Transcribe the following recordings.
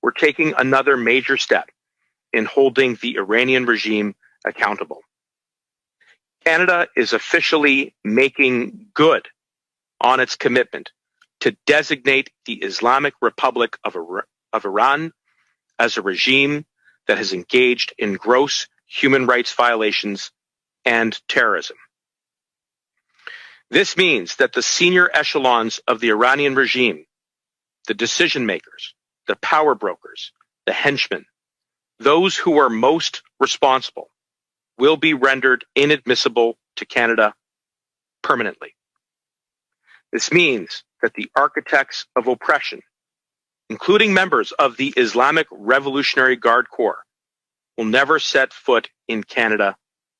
we're taking another major step in holding the Iranian regime accountable. Canada is officially making good on its commitment to designate the Islamic Republic of Iran as a regime that has engaged in gross human rights violations and terrorism. This means that the senior echelons of the Iranian regime, the decision makers, the power brokers, the henchmen, those who are most responsible, will be rendered inadmissible to Canada permanently. This means that the architects of oppression, including members of the Islamic Revolutionary Guard Corps, will never set foot in Canada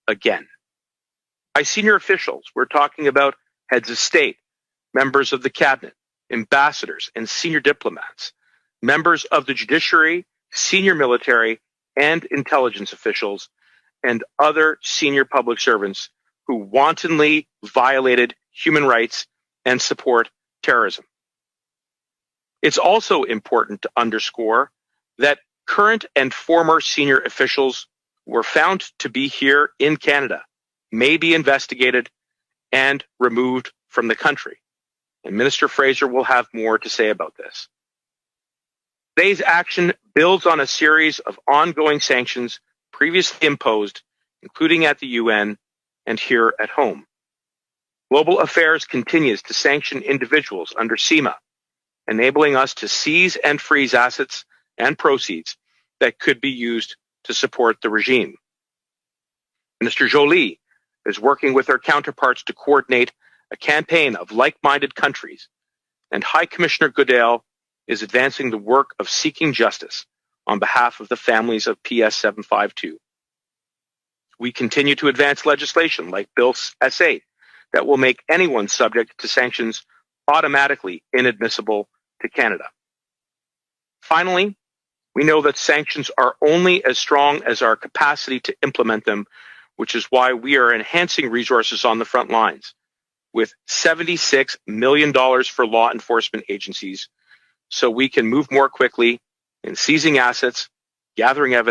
again. By senior officials, we're talking about heads of state, members of the cabinet, ambassadors and senior diplomats, members of the judiciary, senior military and intelligence officials, and other senior public servants who wantonly violated human rights and support terrorism. It's also important to underscore that current and former senior officials who were found to be here in Canada may be investigated and removed from the country. And Minister Fraser will have more to say about this. Today's action builds on a series of ongoing sanctions previously imposed, including at the UN and here at home. Global Affairs continues to sanction individuals under CIMA, enabling us to seize and freeze assets and proceeds that could be used to support the regime. Minister Joly is working with her counterparts to coordinate a campaign of like-minded countries, and High Commissioner Goodale is advancing the work of seeking justice on behalf of the families of PS 752. We continue to advance legislation like Bill S8 that will make anyone subject to sanctions automatically inadmissible to Canada. Finally, we know that sanctions are only as strong as our capacity to implement them, which is why we are enhancing resources on the front lines with $76 million for law enforcement agencies so we can move more quickly in seizing assets, gathering evidence,